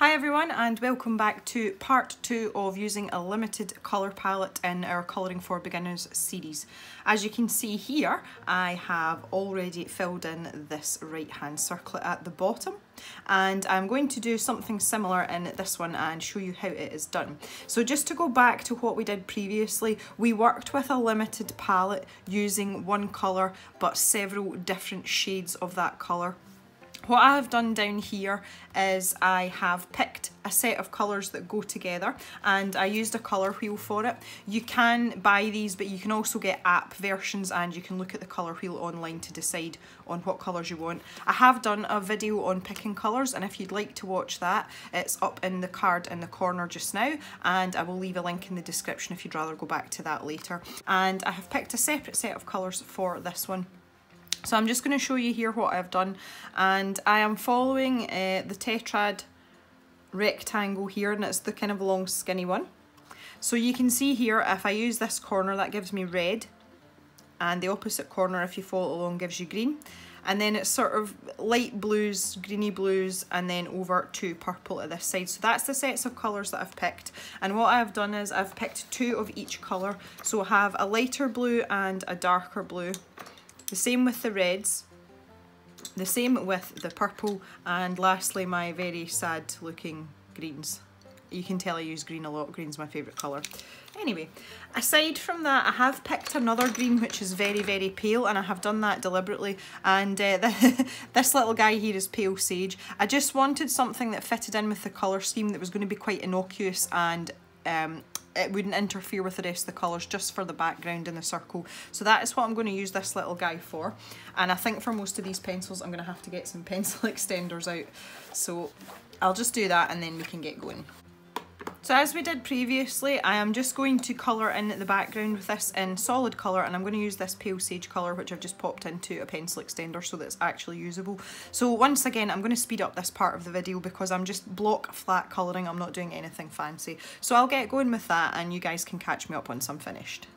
Hi everyone and welcome back to part 2 of using a limited colour palette in our Colouring for Beginners series. As you can see here, I have already filled in this right hand circlet at the bottom, and I'm going to do something similar in this one and show you how it is done. So just to go back to what we did previously, we worked with a limited palette using one colour but several different shades of that colour. What I have done down here is I have picked a set of colours that go together and I used a colour wheel for it. You can buy these, but you can also get app versions and you can look at the colour wheel online to decide on what colours you want. I have done a video on picking colours, and if you'd like to watch that, it's up in the card in the corner just now, and I will leave a link in the description if you'd rather go back to that later. And I have picked a separate set of colours for this one. So I'm just going to show you here what I've done, and I am following the tetrad rectangle here, and it's the kind of long skinny one. So you can see here, if I use this corner, that gives me red, and the opposite corner, if you follow along, gives you green, and then it's sort of light blues, greeny blues, and then over to purple at this side. So that's the sets of colours that I've picked, and what I've done is I've picked 2 of each colour. So I have a lighter blue and a darker blue. The same with the reds, the same with the purple, and lastly my very sad looking greens. You can tell I use green a lot, green's my favourite colour. Anyway, aside from that, I have picked another green which is very, very pale, and I have done that deliberately, and this little guy here is Pale Sage. I just wanted something that fitted in with the colour scheme that was going to be quite innocuous and it wouldn't interfere with the rest of the colours, just for the background in the circle. So that is what I'm going to use this little guy for. And I think for most of these pencils I'm going to have to get some pencil extenders out. So I'll just do that and then we can get going. So as we did previously, I am just going to colour in the background with this in solid colour, and I'm going to use this Pale Sage colour which I've just popped into a pencil extender so that it's actually usable. So once again, I'm going to speed up this part of the video because I'm just block flat colouring, I'm not doing anything fancy. So I'll get going with that and you guys can catch me up once I'm finished.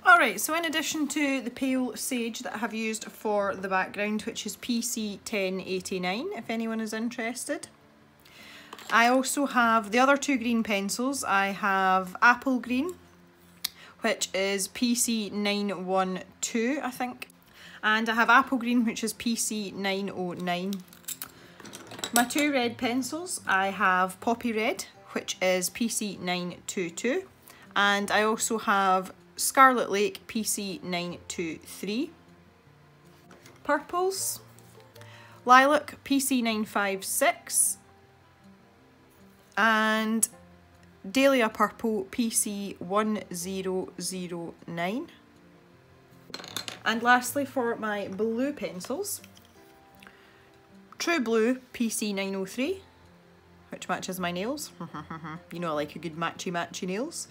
Alright, so in addition to the Pale Sage that I have used for the background, which is Pt.2, if anyone is interested, I also have the other 2 green pencils. I have Apple Green, which is PC912, I think. And I have apple green, which is PC909. My two red pencils, I have poppy red, which is PC922. And I also have Scarlet Lake, PC923. Purples, Lilac, PC956. And Dahlia Purple, PC1009. And lastly, for my blue pencils, True Blue, PC903, which matches my nails. You know I like a good matchy nails.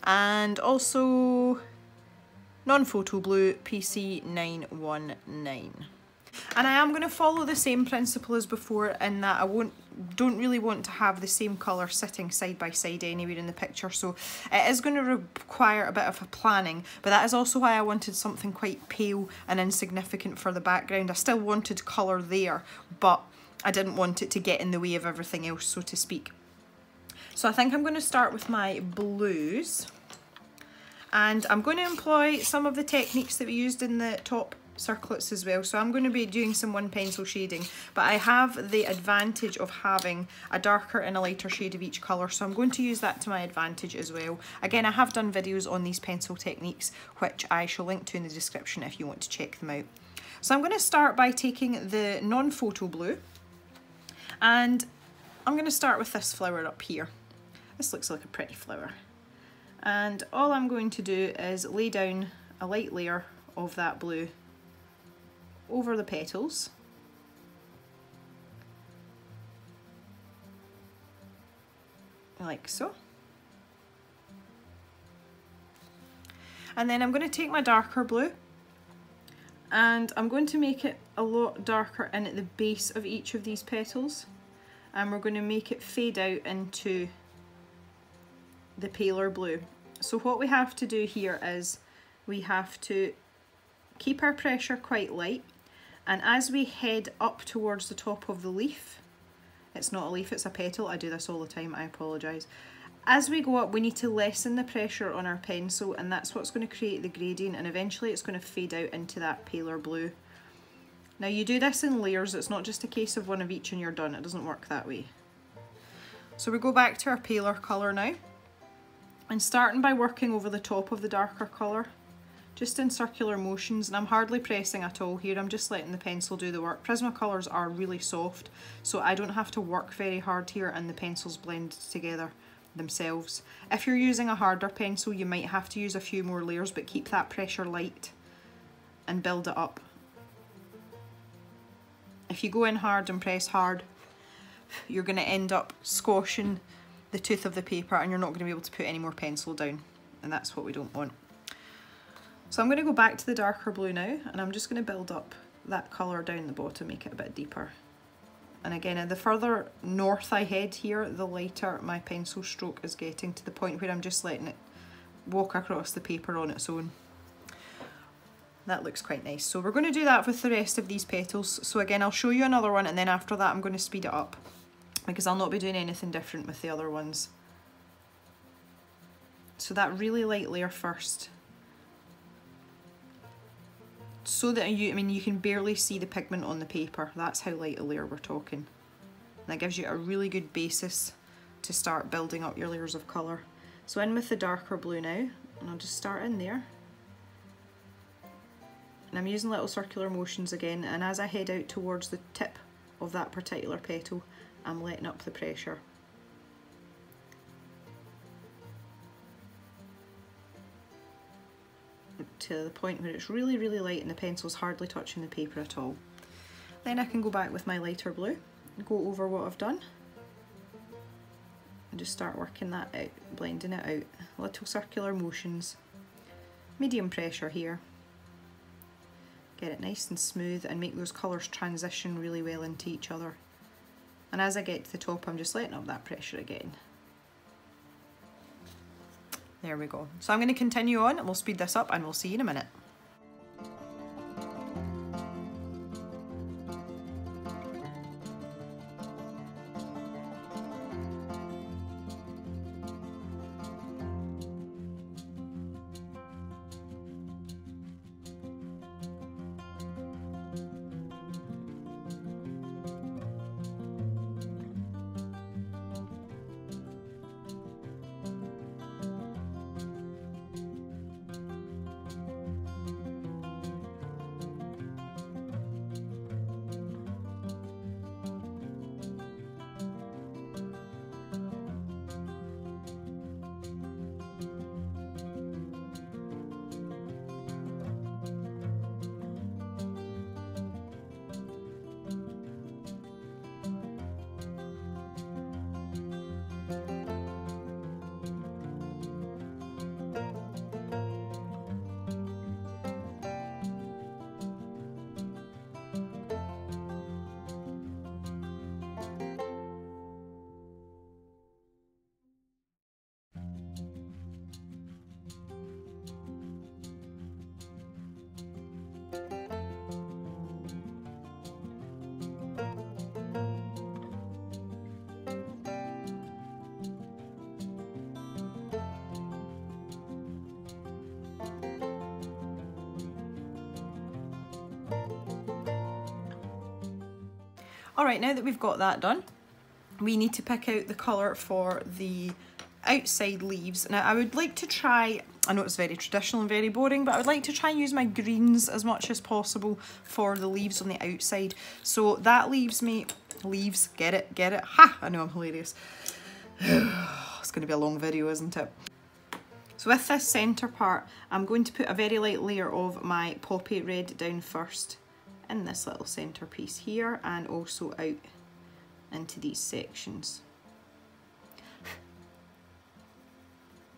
And also Non-Photo Blue, PC919. And I am going to follow the same principle as before in that I don't really want to have the same colour sitting side by side anywhere in the picture, so it is going to require a bit of a planning, but that is also why I wanted something quite pale and insignificant for the background. I still wanted colour there, but I didn't want it to get in the way of everything else, so to speak. So I think I'm going to start with my blues, and I'm going to employ some of the techniques that we used in the top circlets as well. So I'm going to be doing some one pencil shading, but I have the advantage of having a darker and a lighter shade of each colour, so I'm going to use that to my advantage as well. Again, I have done videos on these pencil techniques, which I shall link to in the description if you want to check them out. So I'm going to start by taking the non-photo blue, and I'm going to start with this flower up here. This looks like a pretty flower. And all I'm going to do is lay down a light layer of that blue over the petals. Like so. And then I'm going to take my darker blue and I'm going to make it a lot darker in at the base of each of these petals, and we're going to make it fade out into the paler blue. So what we have to do here is we have to keep our pressure quite light, and as we head up towards the top of the leaf, it's not a leaf, it's a petal, I do this all the time, I apologise. As we go up, we need to lessen the pressure on our pencil, and that's what's going to create the gradient, and eventually it's going to fade out into that paler blue. Now you do this in layers, it's not just a case of one of each and you're done, it doesn't work that way. So we go back to our paler colour now, and starting by working over the top of the darker colour, just in circular motions, and I'm hardly pressing at all here, I'm just letting the pencil do the work. Prismacolors are really soft, so I don't have to work very hard here, and the pencils blend together themselves. If you're using a harder pencil, you might have to use a few more layers, but keep that pressure light and build it up. If you go in hard and press hard, you're going to end up squashing the tooth of the paper, and you're not going to be able to put any more pencil down, and that's what we don't want. So I'm going to go back to the darker blue now, and I'm just going to build up that colour down the bottom, make it a bit deeper. And again, the further north I head here, the lighter my pencil stroke is getting, to the point where I'm just letting it walk across the paper on its own. That looks quite nice. So we're going to do that with the rest of these petals. So again, I'll show you another one, and then after that I'm going to speed it up, because I'll not be doing anything different with the other ones. So that really light layer first, so that you can barely see the pigment on the paper. That's how light a layer we're talking. And that gives you a really good basis to start building up your layers of colour. So in with the darker blue now, and I'll just start in there. And I'm using little circular motions again, and as I head out towards the tip of that particular petal, I'm letting up the pressure. To the point where it's really, really light and the pencil's hardly touching the paper at all. Then I can go back with my lighter blue and go over what I've done and just start working that out, blending it out. Little circular motions, medium pressure here. Get it nice and smooth and make those colours transition really well into each other. And as I get to the top, I'm just letting up that pressure again. There we go. So I'm going to continue on, and we'll speed this up, and we'll see you in a minute. Alright, now that we've got that done, we need to pick out the colour for the outside leaves. Now I would like to try, I know it's very traditional and very boring, but I would like to try and use my greens as much as possible for the leaves on the outside. So that leaves me, leaves, get it, ha! I know I'm hilarious. It's going to be a long video, isn't it? So with this centre part, I'm going to put a very light layer of my poppy red down first in this little centre piece here, and also out into these sections.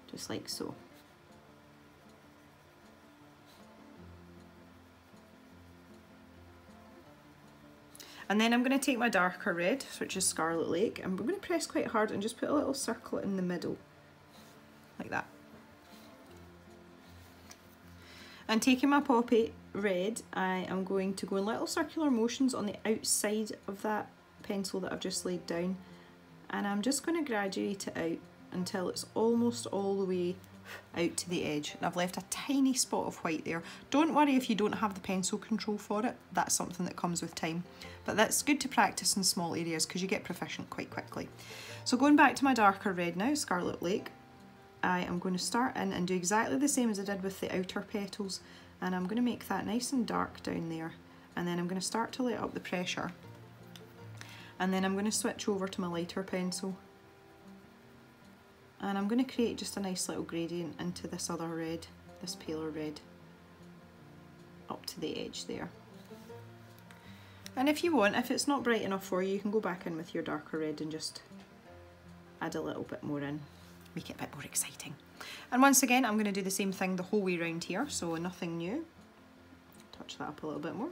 Just like so. And then I'm going to take my darker red, which is Scarlet Lake, and we're going to press quite hard and just put a little circle in the middle, like that. And taking my poppy red, I am going to go in little circular motions on the outside of that pencil that I've just laid down, and I'm just going to graduate it out until it's almost all the way out to the edge, and I've left a tiny spot of white there. Don't worry if you don't have the pencil control for it, that's something that comes with time, but that's good to practice in small areas because you get proficient quite quickly. So going back to my darker red now, Scarlet Lake, I am going to start in and do exactly the same as I did with the outer petals, and I'm going to make that nice and dark down there, and then I'm going to start to let up the pressure, and then I'm going to switch over to my lighter pencil, and I'm going to create just a nice little gradient into this other red, this paler red, up to the edge there. And if you want, if it's not bright enough for you, you can go back in with your darker red and just add a little bit more in. Make it a bit more exciting. And once again, I'm going to do the same thing the whole way around here, so nothing new. Touch that up a little bit more.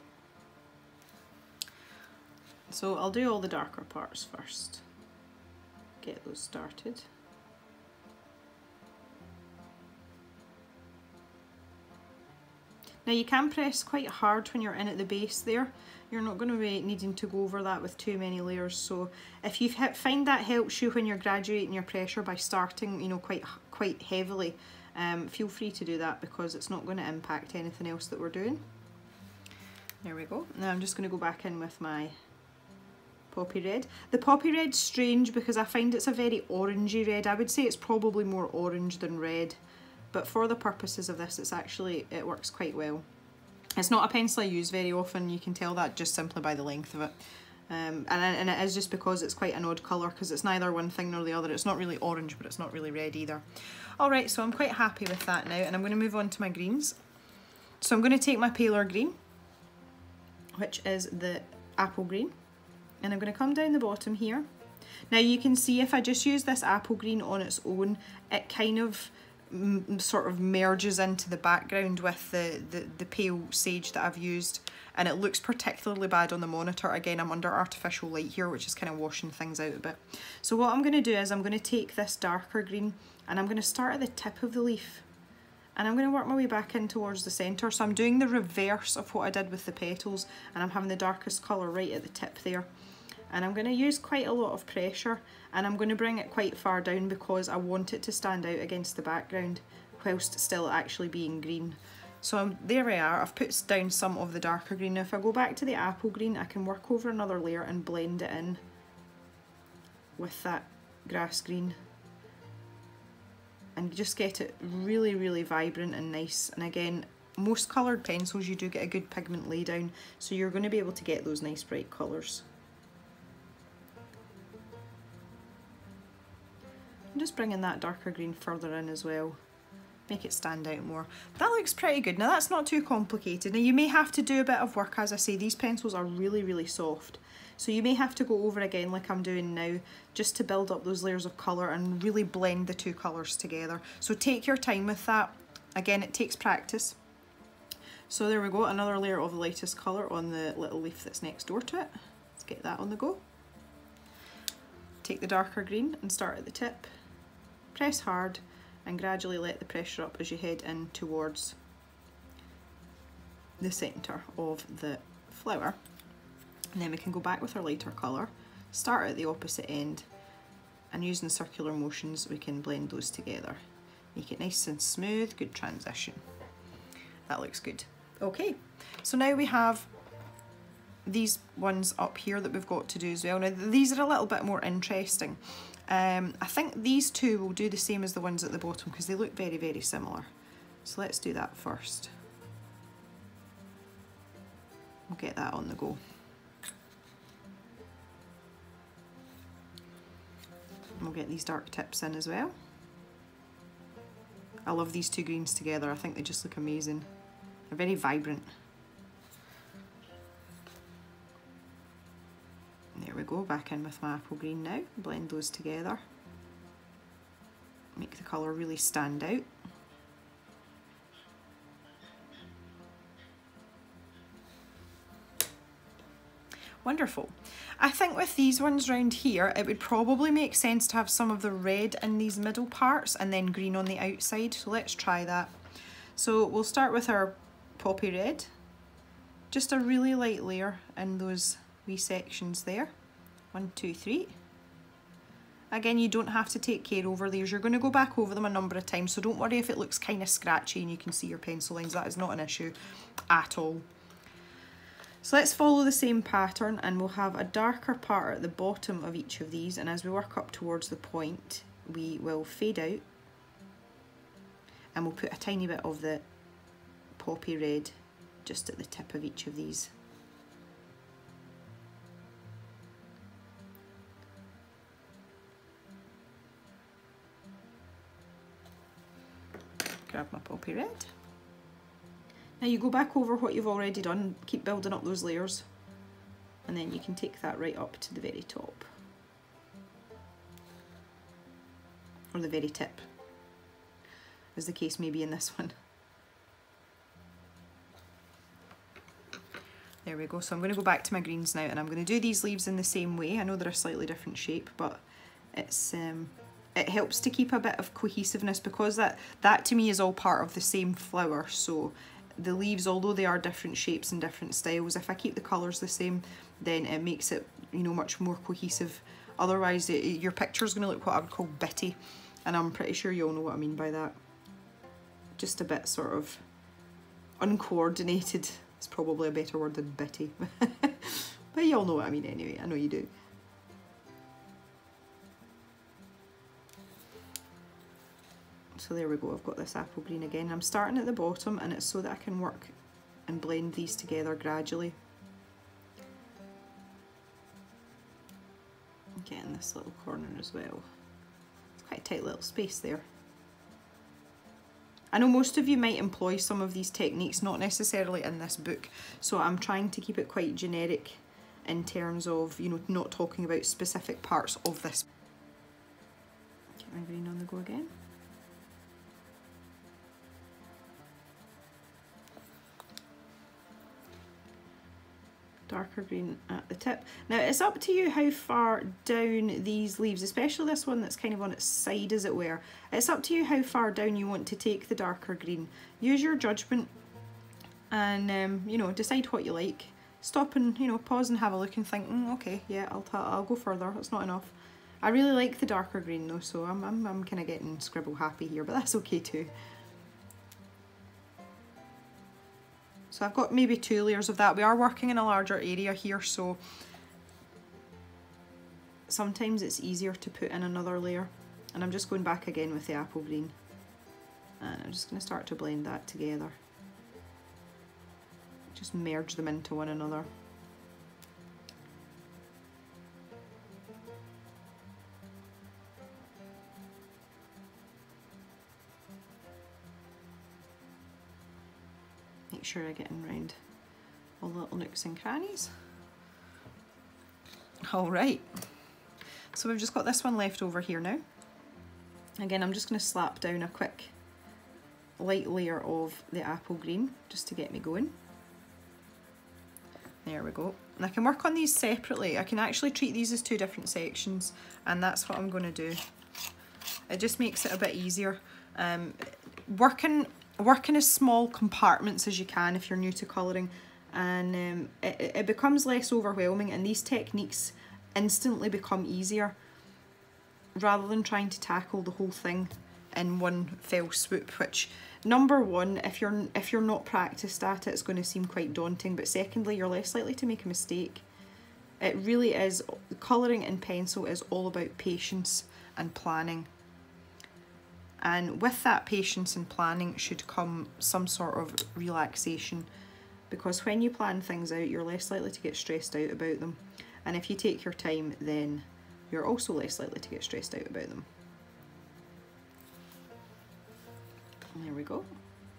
So I'll do all the darker parts first. Get those started. Now you can press quite hard when you're in at the base there. You're not going to be needing to go over that with too many layers, so if you find that helps you when you're graduating your pressure by starting, you know, quite heavily, feel free to do that because it's not going to impact anything else that we're doing. There we go. Now I'm just going to go back in with my poppy red. The poppy red's strange because I find it's a very orangey red. I would say it's probably more orange than red, but for the purposes of this, it works quite well. It's not a pencil I use very often, you can tell that just simply by the length of it. And it is just because it's quite an odd colour, because it's neither one thing nor the other. It's not really orange, but it's not really red either. Alright, so I'm quite happy with that now, and I'm going to move on to my greens. So I'm going to take my paler green, which is the apple green, and I'm going to come down the bottom here. Now you can see if I just use this apple green on its own, it kind of sort of merges into the background with the pale sage that I've used, and it looks particularly bad on the monitor. Again, I'm under artificial light here, which is kind of washing things out a bit. So what I'm going to do is I'm going to take this darker green and I'm going to start at the tip of the leaf, and I'm going to work my way back in towards the centre. So I'm doing the reverse of what I did with the petals, and I'm having the darkest colour right at the tip there. And I'm going to use quite a lot of pressure, and I'm going to bring it quite far down because I want it to stand out against the background whilst still actually being green. So there we are, I've put down some of the darker green. Now if I go back to the apple green, I can work over another layer and blend it in with that grass green and just get it really, really vibrant and nice. And again, most coloured pencils you do get a good pigment lay down, so you're going to be able to get those nice bright colours. I'm just bringing that darker green further in as well, make it stand out more. That looks pretty good. Now that's not too complicated. Now you may have to do a bit of work. As I say, these pencils are really, really soft, so you may have to go over again like I'm doing now, just to build up those layers of colour and really blend the two colours together. So take your time with that. Again, it takes practice. So there we go, another layer of the lightest colour on the little leaf that's next door to it. Let's get that on the go. Take the darker green and start at the tip. Press hard and gradually let the pressure up as you head in towards the centre of the flower. And then we can go back with our lighter colour, start at the opposite end, and using circular motions we can blend those together. Make it nice and smooth, good transition. That looks good. Okay, so now we have these ones up here that we've got to do as well. Now these are a little bit more interesting. I think these two will do the same as the ones at the bottom because they look very, very similar. So let's do that first. We'll get that on the go. We'll get these dark tips in as well. I love these two greens together. I think they just look amazing. They're very vibrant. There we go, back in with my apple green now. Blend those together. Make the colour really stand out. Wonderful. I think with these ones round here, it would probably make sense to have some of the red in these middle parts and then green on the outside. So let's try that. So we'll start with our poppy red. Just a really light layer in those wee sections there. 1, 2, 3. Again, you don't have to take care over these. You're going to go back over them a number of times, so don't worry if it looks kind of scratchy and you can see your pencil lines. That is not an issue at all. So let's follow the same pattern, and we'll have a darker part at the bottom of each of these, and as we work up towards the point we will fade out and we'll put a tiny bit of the poppy red just at the tip of each of these. Grab my poppy red. Now you go back over what you've already done, keep building up those layers, and then you can take that right up to the very top. Or the very tip, as the case may be in this one. There we go, so I'm going to go back to my greens now, and I'm going to do these leaves in the same way. I know they're a slightly different shape, but it's it helps to keep a bit of cohesiveness, because that to me is all part of the same flower. So the leaves, although they are different shapes and different styles, if I keep the colours the same, then it makes it, you know, much more cohesive. Otherwise your picture's going to look what I would call bitty, and I'm pretty sure you all know what I mean by that. Just a bit sort of uncoordinated. It's probably a better word than bitty. But you all know what I mean anyway, I know you do. So there we go, I've got this apple green again. I'm starting at the bottom, and it's so that I can work and blend these together gradually. Getting this little corner as well. It's quite a tight little space there. I know most of you might employ some of these techniques, not necessarily in this book, so I'm trying to keep it quite generic in terms of, you know, not talking about specific parts of this. Get my green on the go again. Darker green at the tip. Now it's up to you how far down these leaves, especially this one that's kind of on its side as it were, it's up to you how far down you want to take the darker green. Use your judgment and you know, decide what you like. Stop and, you know, pause and have a look and think, okay, yeah, I'll go further, that's not enough. I really like the darker green though, so I'm kind of getting scribble happy here, but that's okay too. So I've got maybe 2 layers of that. We are working in a larger area here, so sometimes it's easier to put in another layer. And I'm just going back again with the apple green. And I'm just going to start to blend that together. Just merge them into one another. Make sure I get in round all the little nooks and crannies. Alright, so we've just got this one left over here now. Again, I'm just going to slap down a quick light layer of the apple green just to get me going. There we go. And I can work on these separately. I can actually treat these as 2 different sections, and that's what I'm going to do. It just makes it a bit easier. Work in as small compartments as you can if you're new to colouring, and it becomes less overwhelming, and these techniques instantly become easier rather than trying to tackle the whole thing in one fell swoop, which number one, if you're not practiced at it, it's going to seem quite daunting, but secondly, you're less likely to make a mistake. It really is, colouring in pencil is all about patience and planning. And with that patience and planning should come some sort of relaxation, because when you plan things out, you're less likely to get stressed out about them. And if you take your time, then you're also less likely to get stressed out about them. And there we go.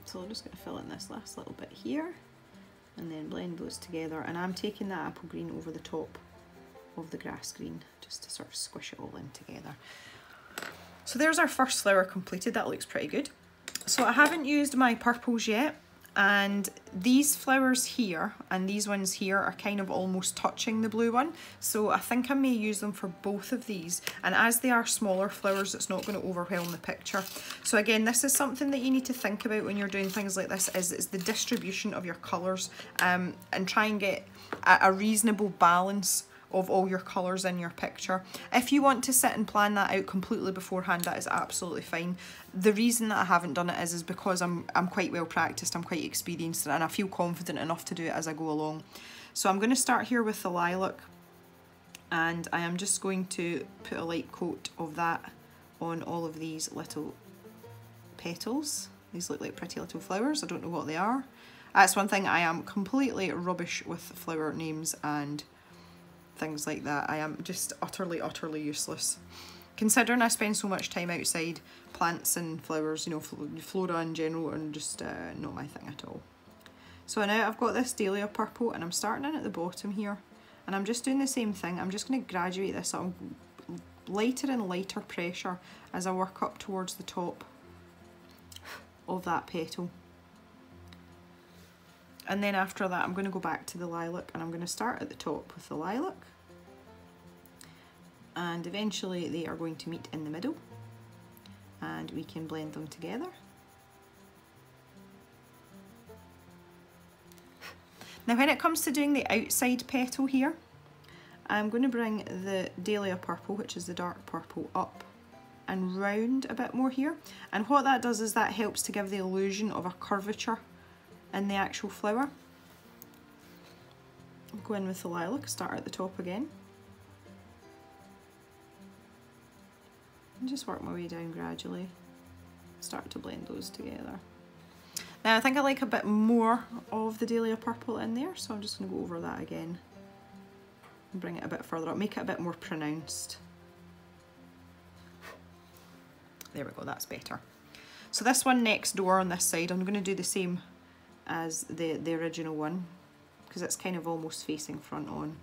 So I'm just going to fill in this last little bit here and then blend those together. And I'm taking that apple green over the top of the grass green just to sort of squish it all in together. So there's our first flower completed. That looks pretty good. So I haven't used my purples yet, and these flowers here and these ones here are kind of almost touching the blue one, so I think I may use them for both of these. And as they are smaller flowers, it's not going to overwhelm the picture. So again, this is something that you need to think about when you're doing things like this, is the distribution of your colours, and try and get a reasonable balance of all your colours in your picture. If you want to sit and plan that out completely beforehand, that is absolutely fine. The reason that I haven't done it is because I'm quite well practiced, I'm quite experienced, and I feel confident enough to do it as I go along. So I'm going to start here with the lilac, and I am just going to put a light coat of that on all of these little petals. These look like pretty little flowers. I don't know what they are. That's one thing, I am completely rubbish with flower names and things like that. I am just utterly useless. Considering I spend so much time outside, plants and flowers, you know, flora in general, and just not my thing at all. So now I've got this dahlia purple, and I'm starting in at the bottom here, and I'm just doing the same thing. I'm just going to graduate this up, lighter and lighter pressure as I work up towards the top of that petal. And then after that, I'm going to go back to the lilac, and I'm going to start at the top with the lilac. And eventually they are going to meet in the middle, and we can blend them together. Now when it comes to doing the outside petal here, I'm going to bring the dahlia purple, which is the dark purple, up and round a bit more here. And what that does is that helps to give the illusion of a curvature in the actual flower. I'll go in with the lilac, start at the top again. And just work my way down gradually. Start to blend those together. Now I think I like a bit more of the dahlia purple in there, so I'm just going to go over that again and bring it a bit further up, make it a bit more pronounced. There we go, that's better. So this one next door on this side, I'm going to do the same as the original one, because it's kind of almost facing front on.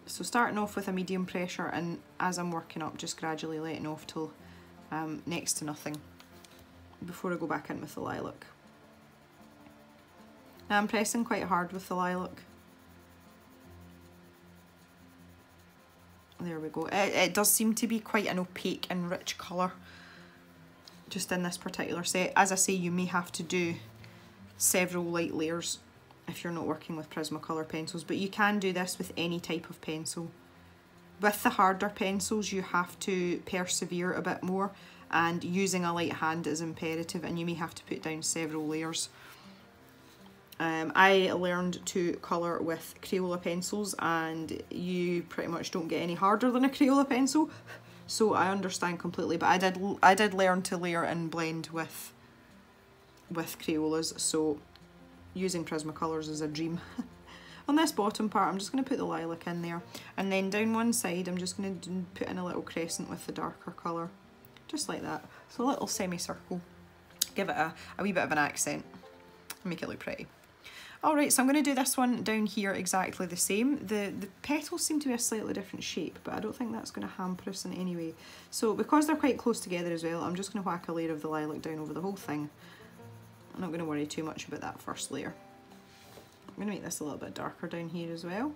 So starting off with a medium pressure, and as I'm working up, just gradually letting off till next to nothing before I go back in with the lilac. Now I'm pressing quite hard with the lilac. There we go. It does seem to be quite an opaque and rich colour just in this particular set. As I say, you may have to do several light layers if you're not working with Prismacolor pencils, but you can do this with any type of pencil. With the harder pencils, you have to persevere a bit more, and using a light hand is imperative, and you may have to put down several layers. I learned to colour with Crayola pencils, and you pretty much don't get any harder than a Crayola pencil, so I understand completely, but I did learn to layer and blend with Crayolas, so using Prismacolors is a dream. On this bottom part, I'm just going to put the lilac in there, and then down one side I'm just going to put in a little crescent with the darker colour, just like that. So a little semicircle, give it a wee bit of an accent, make it look pretty. Alright, so I'm going to do this one down here exactly the same. The petals seem to be a slightly different shape, but I don't think that's going to hamper us in any way. So because they're quite close together as well, I'm just going to whack a layer of the lilac down over the whole thing. I'm not going to worry too much about that first layer. I'm going to make this a little bit darker down here as well.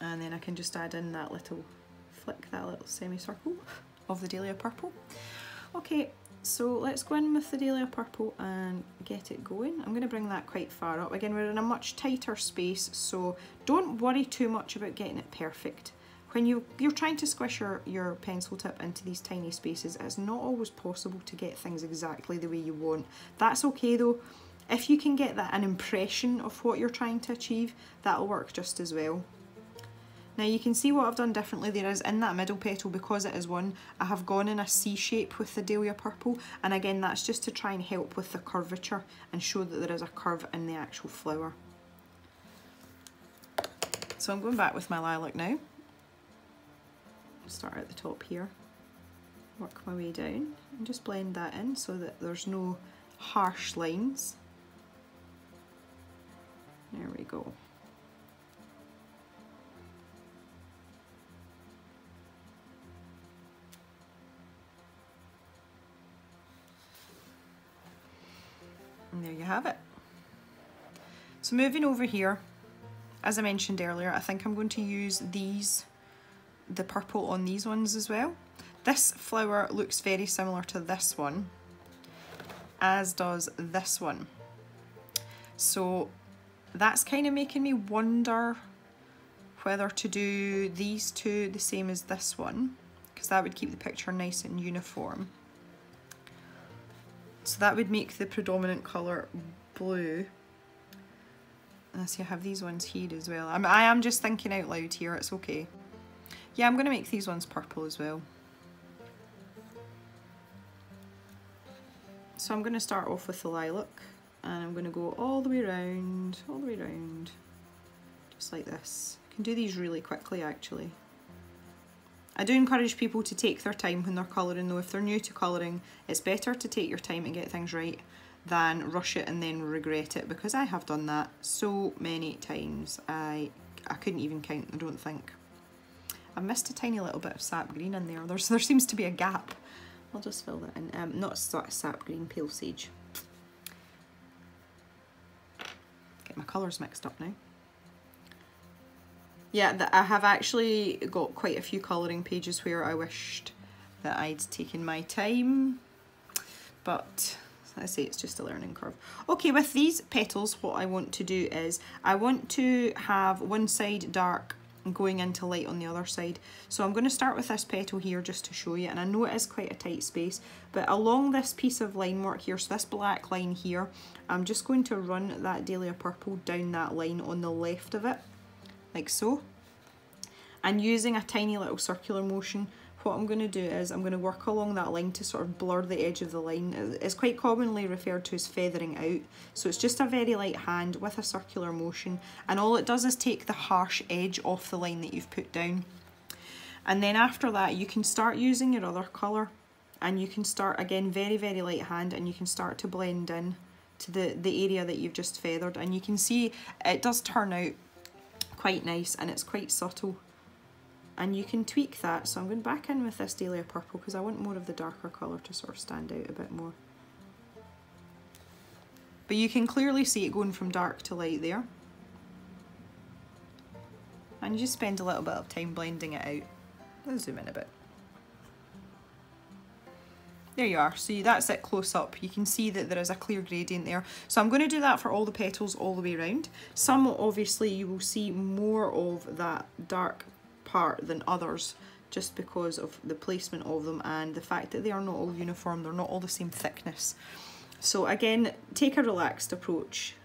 And then I can just add in that little flick, that little semicircle of the dahlia purple. Okay, so let's go in with the dahlia purple and get it going. I'm going to bring that quite far up. Again, we're in a much tighter space, so don't worry too much about getting it perfect. when you're trying to squish your pencil tip into these tiny spaces, it's not always possible to get things exactly the way you want. That's okay though. If you can get an impression of what you're trying to achieve, that'll work just as well. Now you can see what I've done differently there is in that middle petal, because it is one, I have gone in a C shape with the Dahlia Purple, and again that's just to try and help with the curvature and show that there is a curve in the actual flower. So I'm going back with my lilac now. Start at the top here, work my way down and just blend that in so that there's no harsh lines. There we go. And there you have it. So moving over here, as I mentioned earlier, I think I'm going to use the purple on these ones as well. This flower looks very similar to this one, as does this one. So that's kind of making me wonder whether to do these two the same as this one, because that would keep the picture nice and uniform. So that would make the predominant colour blue. And I see I have these ones here as well. I am just thinking out loud here, it's okay. Yeah, I'm going to make these ones purple as well. So I'm going to start off with the lilac, and I'm going to go all the way around, just like this. I can do these really quickly actually. I do encourage people to take their time when they're colouring though. If they're new to colouring, it's better to take your time and get things right than rush it and then regret it, because I have done that so many times. I couldn't even count, I don't think. I've missed a tiny little bit of sap green in there. There seems to be a gap. I'll just fill that in. Not sap green, pale sage. Get my colours mixed up now. Yeah, I have actually got quite a few colouring pages where I wished that I'd taken my time, but as I say, it's just a learning curve. Okay, with these petals, what I want to do is I want to have one side dark going into light on the other side. So I'm going to start with this petal here just to show you, and I know it is quite a tight space, but along this piece of line work here, so this black line here, I'm just going to run that Dahlia Purple down that line on the left of it, like so. And using a tiny little circular motion, what I'm going to do is I'm going to work along that line to sort of blur the edge of the line. It's quite commonly referred to as feathering out. So it's just a very light hand with a circular motion, and all it does is take the harsh edge off the line that you've put down. And then after that, you can start using your other colour, and you can start again very, very light hand, and you can start to blend in to the area that you've just feathered. And you can see it does turn out quite nice, and it's quite subtle. And you can tweak that. So I'm going back in with this Dahlia Purple because I want more of the darker colour to sort of stand out a bit more. But you can clearly see it going from dark to light there. And you just spend a little bit of time blending it out. Let's zoom in a bit. There you are. So that's it close up. You can see that there is a clear gradient there. So I'm going to do that for all the petals all the way around. Some obviously you will see more of that dark part than others, just because of the placement of them and the fact that they are not all uniform, they're not all the same thickness. So again, take a relaxed approach,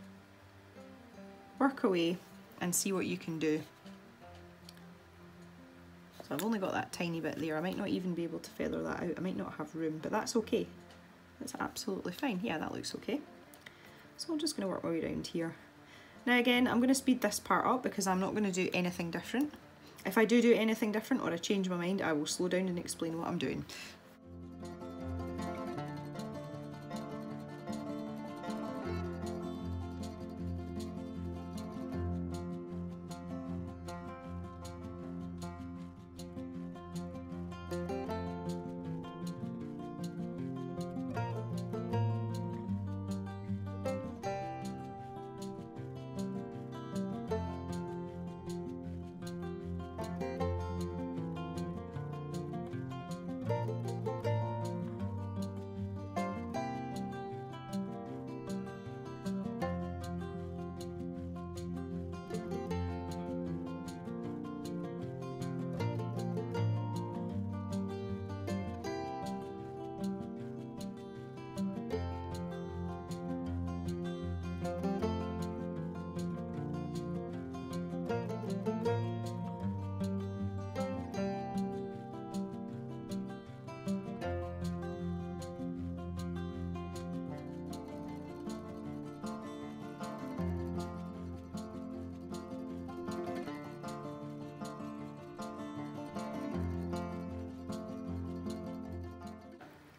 work away and see what you can do. So I've only got that tiny bit there. I might not even be able to feather that out, I might not have room, but that's okay. That's absolutely fine. Yeah, that looks okay. So I'm just going to work my way around here. Now again, I'm going to speed this part up because I'm not going to do anything different. If I do anything different or I change my mind, I will slow down and explain what I'm doing.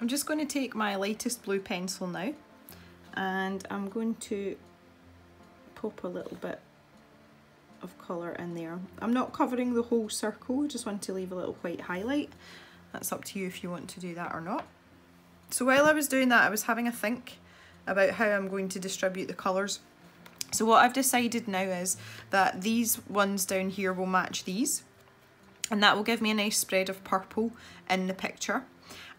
I'm just going to take my lightest blue pencil now, and I'm going to pop a little bit of colour in there. I'm not covering the whole circle, I just want to leave a little white highlight. That's up to you if you want to do that or not. So while I was doing that, I was having a think about how I'm going to distribute the colours. So what I've decided now is that these ones down here will match these, and that will give me a nice spread of purple in the picture.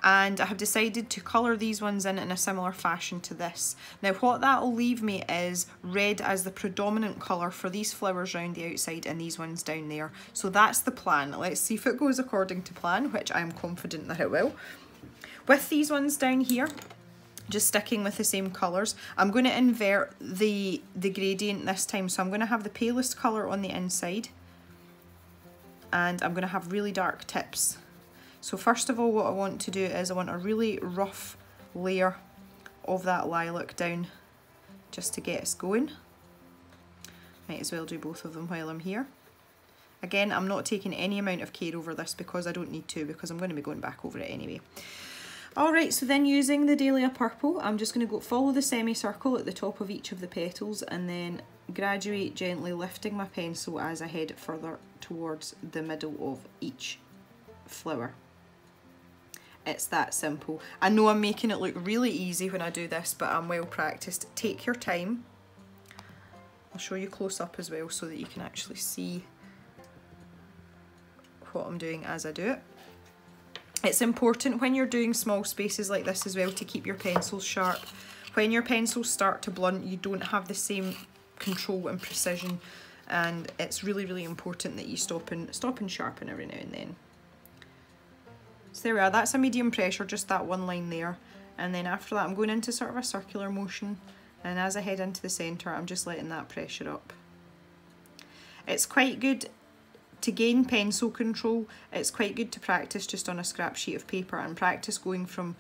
And I have decided to colour these ones in a similar fashion to this. Now what that will leave me is red as the predominant colour for these flowers round the outside and these ones down there. So that's the plan. Let's see if it goes according to plan, which I'm confident that it will. With these ones down here, just sticking with the same colours, I'm going to invert the gradient this time. So I'm going to have the palest colour on the inside, and I'm going to have really dark tips. So first of all, what I want to do is I want a really rough layer of that lilac down just to get us going. Might as well do both of them while I'm here. Again, I'm not taking any amount of care over this because I don't need to, because I'm going to be going back over it anyway. Alright, so then using the Dahlia Purple, I'm just going to go follow the semicircle at the top of each of the petals and then graduate gently lifting my pencil as I head further towards the middle of each flower. It's that simple. I know I'm making it look really easy when I do this, but I'm well practiced. Take your time. I'll show you close up as well so that you can actually see what I'm doing as I do it. It's important when you're doing small spaces like this as well to keep your pencils sharp. When your pencils start to blunt, you don't have the same control and precision, and it's really, really important that you stop and sharpen every now and then. So there we are, that's a medium pressure, just that one line there. And then after that I'm going into sort of a circular motion, and as I head into the centre I'm just letting that pressure up. It's quite good to gain pencil control, it's quite good to practice just on a scrap sheet of paper and practice going from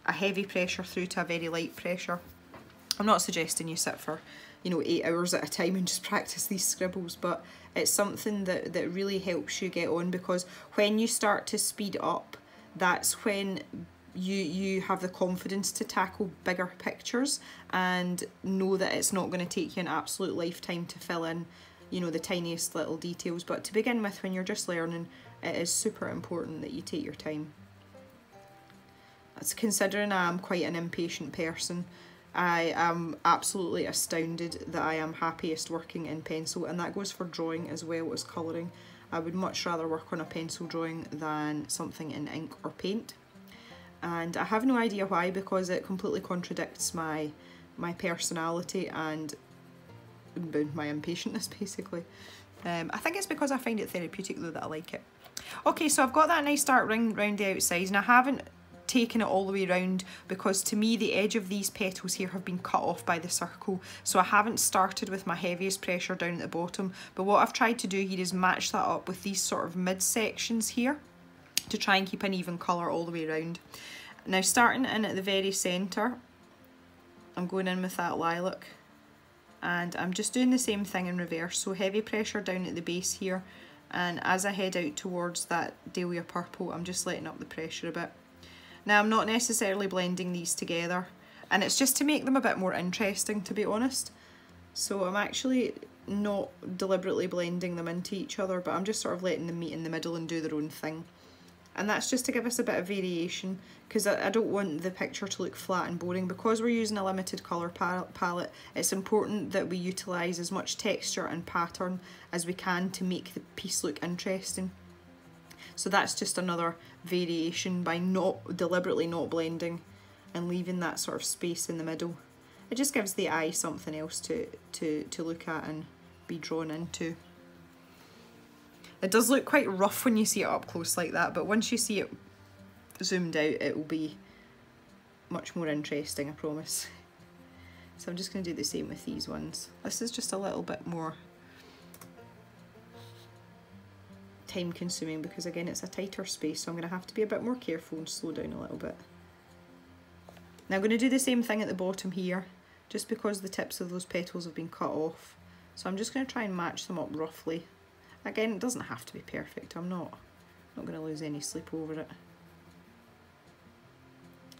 a heavy pressure through to a very light pressure. I'm not suggesting you sit for 8 hours at a time and just practice these scribbles, but it's something that really helps you get on, because when you start to speed up, that's when you have the confidence to tackle bigger pictures and know that it's not going to take you an absolute lifetime to fill in, the tiniest little details. But to begin with, when you're just learning, it is super important that you take your time. That's considering I'm quite an impatient person. I am absolutely astounded that I am happiest working in pencil, and that goes for drawing as well as colouring. I would much rather work on a pencil drawing than something in ink or paint. And I have no idea why, because it completely contradicts my personality and my impatientness basically. I think it's because I find it therapeutic though that I like it. Okay, so I've got that nice dark ring round the outside, and I haven't taken it all the way around because to me the edge of these petals here have been cut off by the circle, so I haven't started with my heaviest pressure down at the bottom, but what I've tried to do here is match that up with these sort of mid sections here to try and keep an even colour all the way around. Now starting in at the very centre, I'm going in with that lilac, and I'm just doing the same thing in reverse, so heavy pressure down at the base here, and as I head out towards that Dahlia Purple I'm just letting up the pressure a bit. Now I'm not necessarily blending these together, and it's just to make them a bit more interesting, to be honest. So I'm actually not deliberately blending them into each other, but I'm just sort of letting them meet in the middle and do their own thing. And that's just to give us a bit of variation, because I don't want the picture to look flat and boring. Because we're using a limited colour palette, it's important that we utilise as much texture and pattern as we can to make the piece look interesting. So that's just another variation by deliberately not blending and leaving that sort of space in the middle. It just gives the eye something else to look at and be drawn into. It does look quite rough when you see it up close like that, but once you see it zoomed out it will be much more interesting, I promise. So I'm just going to do the same with these ones. This is just a little bit more time consuming because again it's a tighter space, so I'm going to have to be a bit more careful and slow down a little bit. Now I'm going to do the same thing at the bottom here, just because the tips of those petals have been cut off. So I'm just going to try and match them up roughly. Again, it doesn't have to be perfect, I'm not going to lose any sleep over it.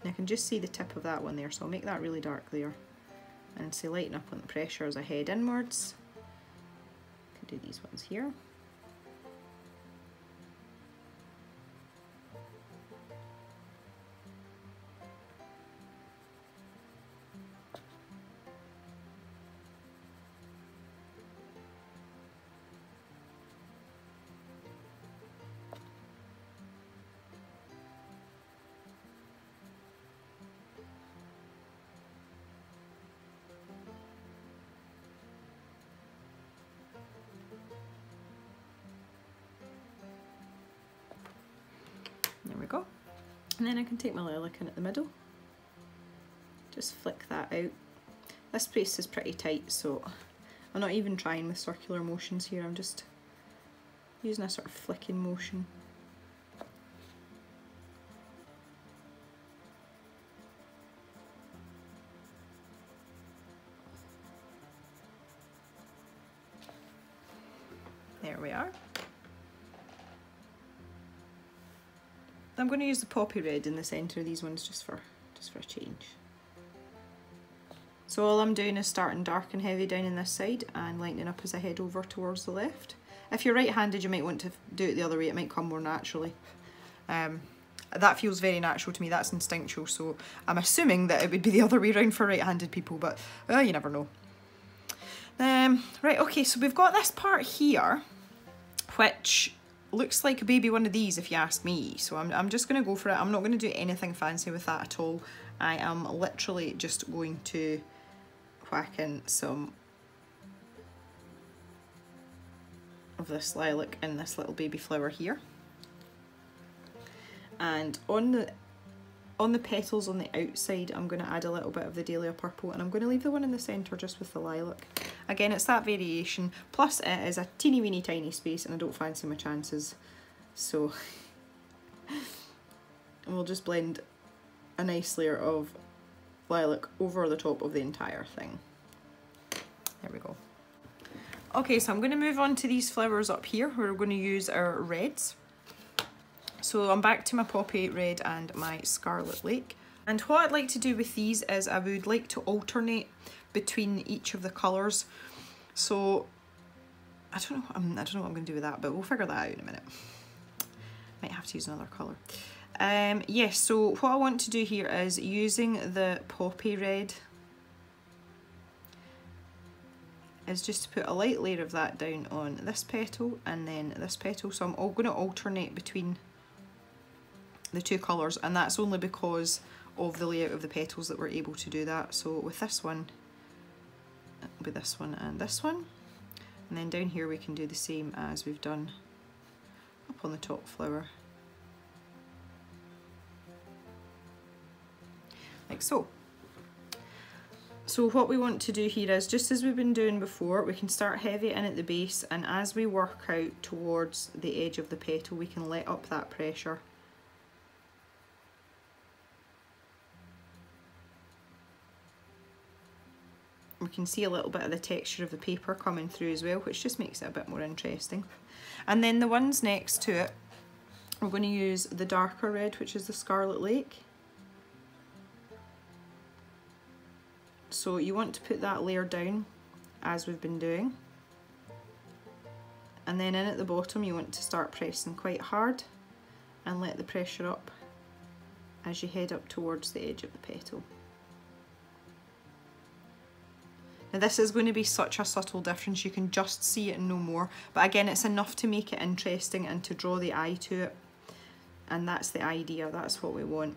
And I can just see the tip of that one there, so I'll make that really dark there. And say lighten up on the pressure as I head inwards. I can do these ones here. There we go. And then I can take my lilac in at the middle. Just flick that out. This space is pretty tight, so I'm not even trying with circular motions here, I'm just using a sort of flicking motion. There we are. I'm going to use the poppy red in the centre of these ones just for a change. So all I'm doing is starting dark and heavy down in this side and lightening up as I head over towards the left. If you're right-handed, you might want to do it the other way, it might come more naturally. That feels very natural to me, that's instinctual, so I'm assuming that it would be the other way around for right-handed people, but you never know. Right, okay, so we've got this part here, which looks like maybe one of these if you ask me, so I'm just going to go for it. I'm not going to do anything fancy with that at all. I am literally just going to whack in some of this lilac in this little baby flower here, and on the petals on the outside I'm going to add a little bit of the dahlia purple, and I'm going to leave the one in the centre just with the lilac. Again, it's that variation, plus it is a teeny weeny tiny space and I don't fancy my chances, so we'll just blend a nice layer of lilac over the top of the entire thing. There we go. Okay, so I'm going to move on to these flowers up here where we're going to use our reds. So I'm back to my poppy red and my scarlet lake. And what I'd like to do with these is I would like to alternate between each of the colours. So I don't know what I'm going to do with that, but we'll figure that out in a minute. Might have to use another colour. Yes, so what I want to do here is using the poppy red is just to put a light layer of that down on this petal and then this petal. So I'm all going to alternate between the two colours, and that's only because of the layout of the petals that we're able to do that. So with this one, it'll be this one and this one, and then down here we can do the same as we've done up on the top flower, like so. So what we want to do here is, just as we've been doing before, we can start heavy in at the base, and as we work out towards the edge of the petal we can let up that pressure. We can see a little bit of the texture of the paper coming through as well, which just makes it a bit more interesting. And then the ones next to it, we're going to use the darker red, which is the Scarlet Lake. So you want to put that layer down as we've been doing, and then in at the bottom you want to start pressing quite hard and let the pressure up as you head up towards the edge of the petal. Now this is going to be such a subtle difference, you can just see it and no more, but again it's enough to make it interesting and to draw the eye to it, and that's the idea, that's what we want.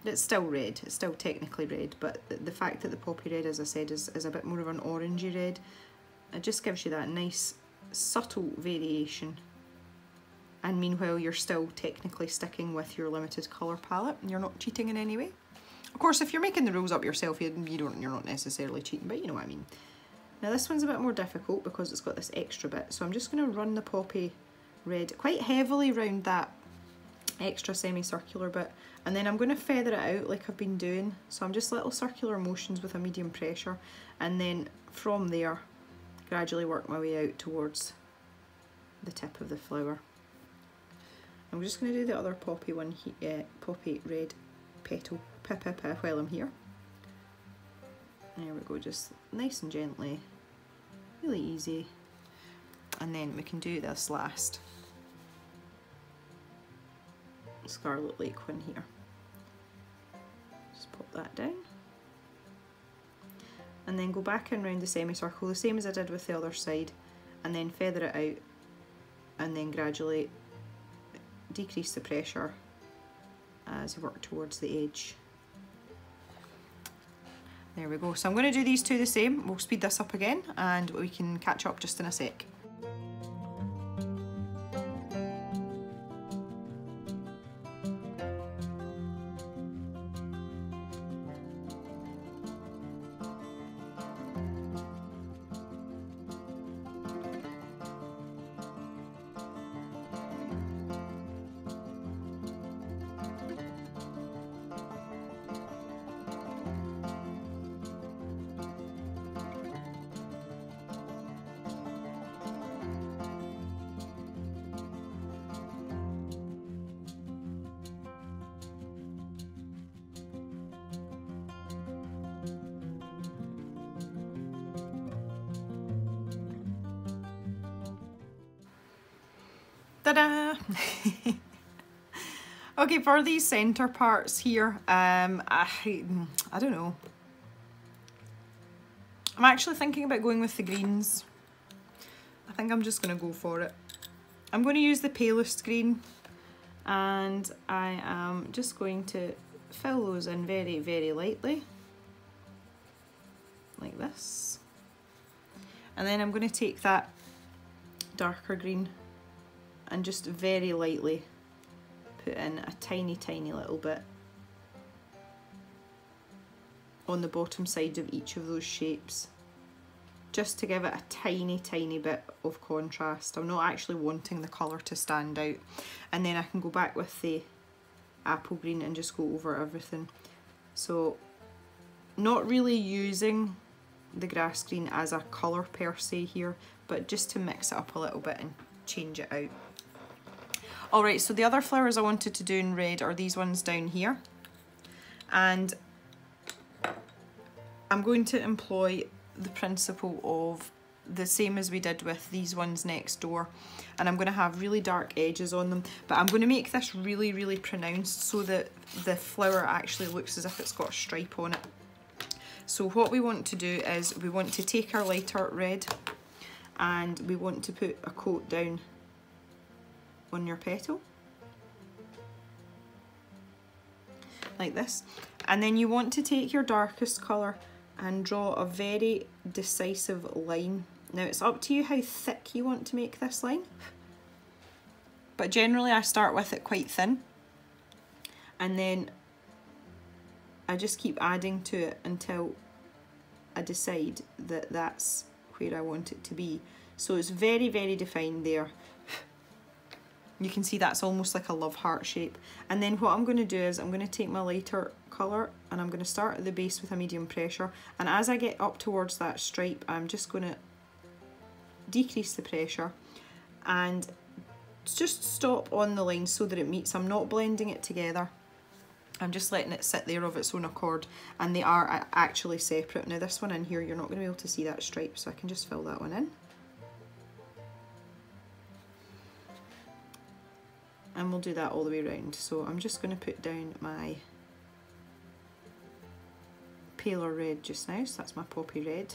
It's still red, it's still technically red, but the fact that the poppy red, as I said, is a bit more of an orangey red, it just gives you that nice subtle variation, and meanwhile you're still technically sticking with your limited colour palette and you're not cheating in any way. Of course, if you're making the rules up yourself, you're not necessarily cheating, but you know what I mean. Now this one's a bit more difficult because it's got this extra bit, so I'm just going to run the poppy red quite heavily around that extra semicircular bit, and then I'm going to feather it out like I've been doing, so I'm just little circular motions with a medium pressure, and then from there gradually work my way out towards the tip of the flower. I'm just going to do the other poppy one here, poppy red petal while I'm here. There we go, just nice and gently, really easy. And then we can do this last Scarlet Lake one here. Just pop that down. And then go back in round the semicircle, the same as I did with the other side, and then feather it out, and then gradually decrease the pressure as you work towards the edge. There we go. So I'm going to do these two the same. We'll speed this up again and we can catch up just in a sec. Ta-da! Okay, for these centre parts here, I don't know. I'm actually thinking about going with the greens. I think I'm just going to go for it. I'm going to use the palest green, and I am just going to fill those in very, very lightly, like this. And then I'm going to take that darker green and just very lightly put in a tiny, tiny little bit on the bottom side of each of those shapes, just to give it a tiny, tiny bit of contrast. I'm not actually wanting the colour to stand out. And then I can go back with the apple green and just go over everything. So not really using the grass green as a colour per se here, but just to mix it up a little bit and change it out. Alright, so the other flowers I wanted to do in red are these ones down here. And I'm going to employ the principle of the same as we did with these ones next door. And I'm going to have really dark edges on them. But I'm going to make this really, really pronounced so that the flower actually looks as if it's got a stripe on it. So what we want to do is we want to take our lighter red and we want to put a coat down on your petal, like this. And then you want to take your darkest colour and draw a very decisive line. Now it's up to you how thick you want to make this line, but generally I start with it quite thin, and then I just keep adding to it until I decide that that's where I want it to be. So it's very, very defined there. You can see that's almost like a love heart shape. And then what I'm going to do is I'm going to take my lighter colour and I'm going to start at the base with a medium pressure, and as I get up towards that stripe I'm just going to decrease the pressure and just stop on the line so that it meets. I'm not blending it together, I'm just letting it sit there of its own accord, and they are actually separate. Now this one in here you're not going to be able to see that stripe, so I can just fill that one in. And we'll do that all the way around. So I'm just going to put down my paler red just now, so that's my poppy red.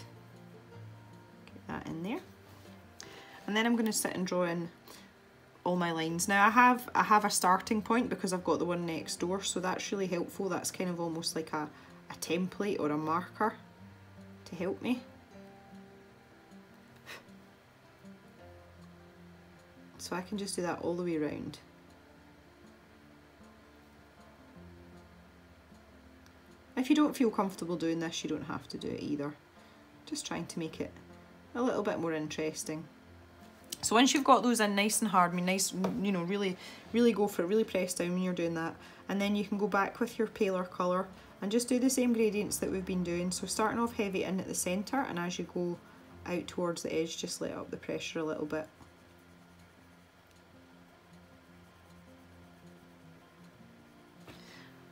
Get that in there. And then I'm going to sit and draw in all my lines. Now I have a starting point because I've got the one next door, so that's really helpful. That's kind of almost like a template or a marker to help me. So I can just do that all the way around. If you don't feel comfortable doing this, you don't have to do it either. Just trying to make it a little bit more interesting. So once you've got those in nice and hard, I mean nice, you know, really go for it, really press down when you're doing that. And then you can go back with your paler colour and just do the same gradients that we've been doing. So starting off heavy in at the centre, and as you go out towards the edge, just let up the pressure a little bit.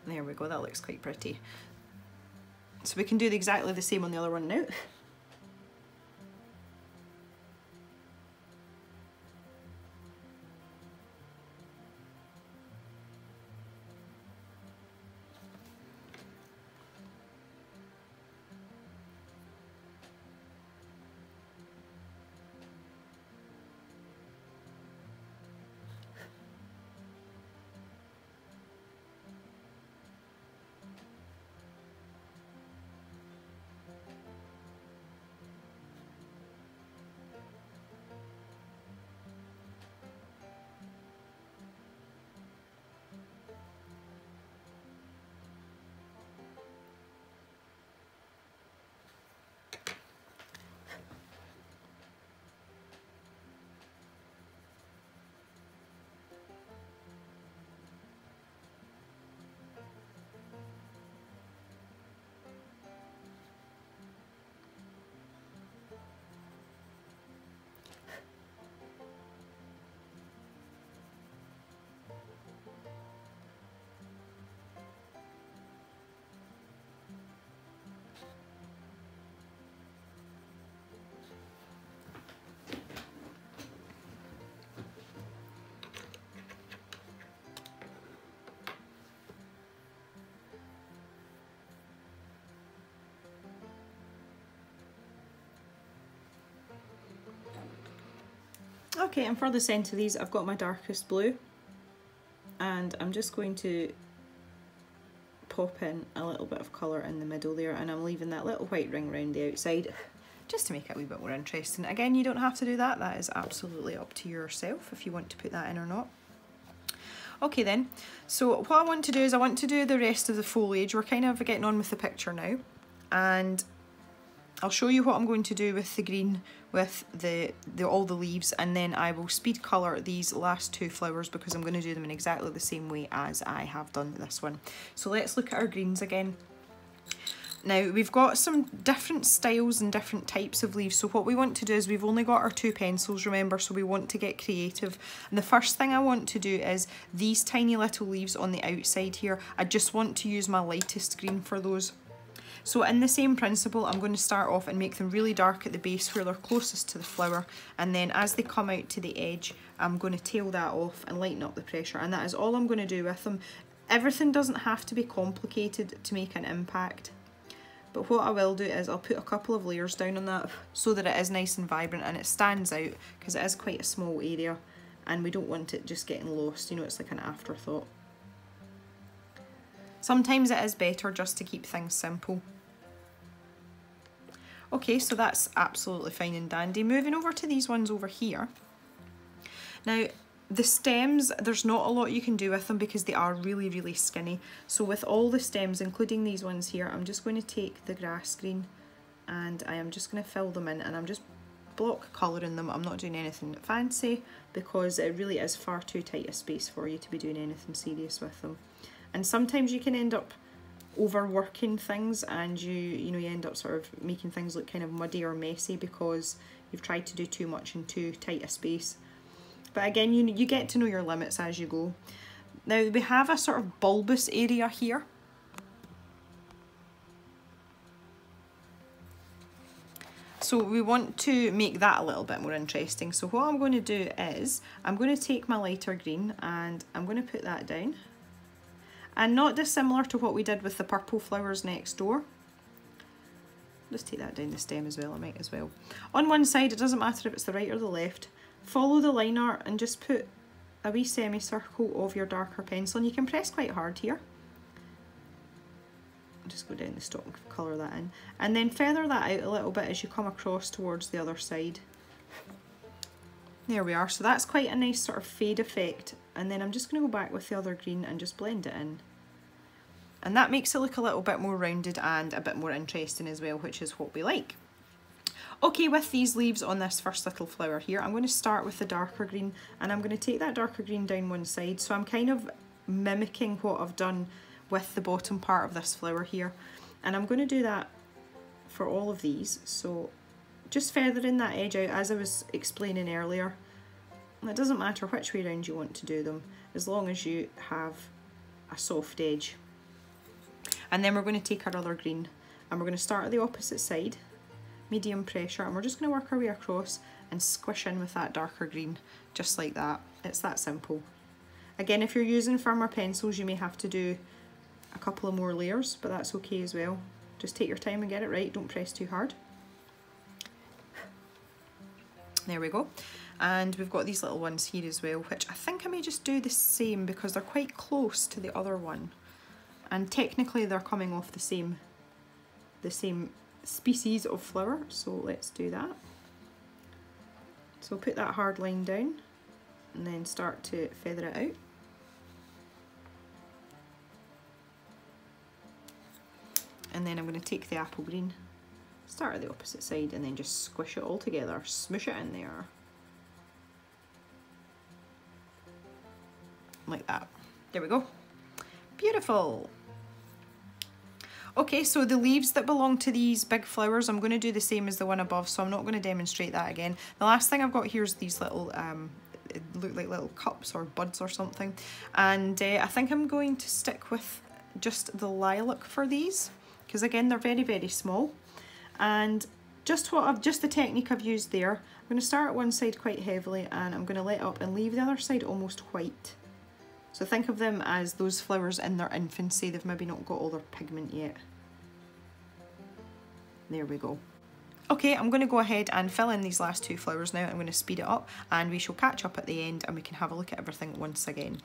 There we go, that looks quite pretty. So we can do exactly the same on the other one now. Okay, and for the centre of these, I've got my darkest blue, and I'm just going to pop in a little bit of colour in the middle there, and I'm leaving that little white ring around the outside just to make it a wee bit more interesting. Again, you don't have to do that, that is absolutely up to yourself if you want to put that in or not. Okay then, so what I want to do is I want to do the rest of the foliage. We're kind of getting on with the picture now, and I'll show you what I'm going to do with the green, with all the leaves, and then I will speed colour these last two flowers because I'm going to do them in exactly the same way as I have done this one. So let's look at our greens again. Now we've got some different styles and different types of leaves, so what we want to do is we've only got our two pencils, remember, so we want to get creative. And the first thing I want to do is these tiny little leaves on the outside here, I just want to use my lightest green for those. So in the same principle, I'm going to start off and make them really dark at the base where they're closest to the flower, and then as they come out to the edge, I'm going to tail that off and lighten up the pressure, and that is all I'm going to do with them. Everything doesn't have to be complicated to make an impact, but what I will do is I'll put a couple of layers down on that so that it is nice and vibrant and it stands out, because it is quite a small area and we don't want it just getting lost, you know, it's like an afterthought. Sometimes it is better just to keep things simple. Okay, so that's absolutely fine and dandy. Moving over to these ones over here. Now, the stems, there's not a lot you can do with them because they are really, really skinny. So with all the stems, including these ones here, I'm just going to take the grass green and I am just going to fill them in, and I'm just block colouring them. I'm not doing anything fancy because it really is far too tight a space for you to be doing anything serious with them. And sometimes you can end up overworking things, and you end up sort of making things look kind of muddy or messy because you've tried to do too much in too tight a space. But again, you get to know your limits as you go. Now we have a sort of bulbous area here. So we want to make that a little bit more interesting. So what I'm going to do is I'm going to take my lighter green and I'm going to put that down. And not dissimilar to what we did with the purple flowers next door. Just take that down the stem as well, I might as well. On one side, it doesn't matter if it's the right or the left. Follow the line art and just put a wee semicircle of your darker pencil, and you can press quite hard here. Just go down the stalk and colour that in. And then feather that out a little bit as you come across towards the other side. There we are, so that's quite a nice sort of fade effect. And then I'm just going to go back with the other green and just blend it in. And that makes it look a little bit more rounded and a bit more interesting as well, which is what we like. Okay, with these leaves on this first little flower here, I'm going to start with the darker green, and I'm going to take that darker green down one side. So I'm kind of mimicking what I've done with the bottom part of this flower here. And I'm going to do that for all of these. So just feathering that edge out as I was explaining earlier. And it doesn't matter which way around you want to do them, as long as you have a soft edge. And then we're going to take our other green and we're going to start at the opposite side, medium pressure, and we're just going to work our way across and squish in with that darker green, just like that. It's that simple. Again, if you're using firmer pencils, you may have to do a couple of more layers, but that's okay as well. Just take your time and get it right, don't press too hard. There we go. And we've got these little ones here as well, which I think I may just do the same because they're quite close to the other one. And technically they're coming off the same species of flower, so let's do that. So put that hard line down and then start to feather it out. And then I'm going to take the apple green, start at the opposite side, and then just squish it all together, smoosh it in there. Like that. There we go. Beautiful. Okay, so the leaves that belong to these big flowers, I'm going to do the same as the one above, so I'm not going to demonstrate that again. The last thing I've got here is these little, it look like little cups or buds or something. And I think I'm going to stick with just the lilac for these, because again, they're very, very small. And just the technique I've used there, I'm going to start at one side quite heavily and I'm going to let up and leave the other side almost white. So think of them as those flowers in their infancy, they've maybe not got all their pigment yet. There we go. Okay, I'm going to go ahead and fill in these last two flowers now. I'm going to speed it up and we shall catch up at the end and we can have a look at everything once again.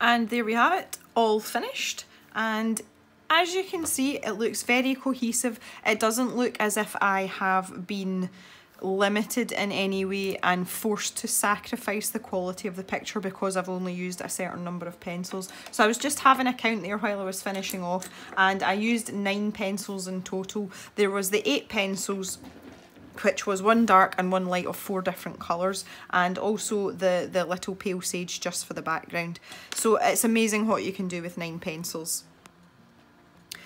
And there we have it, all finished. And as you can see, it looks very cohesive. It doesn't look as if I have been limited in any way and forced to sacrifice the quality of the picture because I've only used a certain number of pencils. So I was just having a count there while I was finishing off, and I used 9 pencils in total. There was the 8 pencils, which was 1 dark and 1 light of 4 different colours, and also the little pale sage just for the background. So it's amazing what you can do with 9 pencils.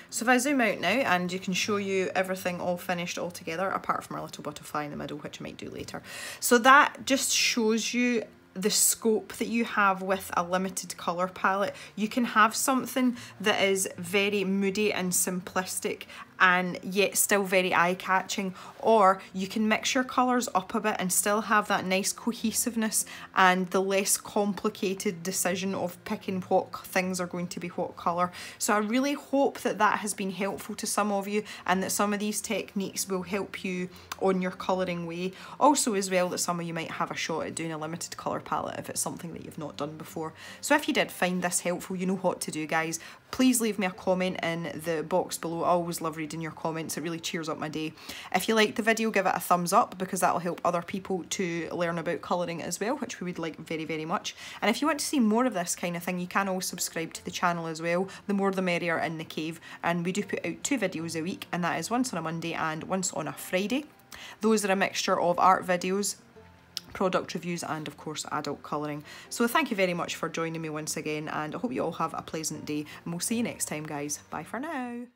So if I zoom out now, and you can show you everything all finished all together, apart from our little butterfly in the middle, which I might do later. So that just shows you the scope that you have with a limited colour palette. You can have something that is very moody and simplistic and yet still very eye-catching, or you can mix your colours up a bit and still have that nice cohesiveness and the less complicated decision of picking what things are going to be what colour. So I really hope that that has been helpful to some of you, and that some of these techniques will help you on your colouring way. Also as well, that some of you might have a shot at doing a limited colour palette if it's something that you've not done before. So if you did find this helpful, you know what to do, guys. Please leave me a comment in the box below. I always love reading your comments. It really cheers up my day. If you liked the video, give it a thumbs up, because that will help other people to learn about colouring as well, which we would like very, very much. And if you want to see more of this kind of thing, you can always subscribe to the channel as well. The more the merrier in the cave. And we do put out 2 videos a week, and that is once on a Monday and once on a Friday. Those are a mixture of art videos, product reviews, and of course adult colouring. So thank you very much for joining me once again, and I hope you all have a pleasant day, and we'll see you next time, guys. Bye for now.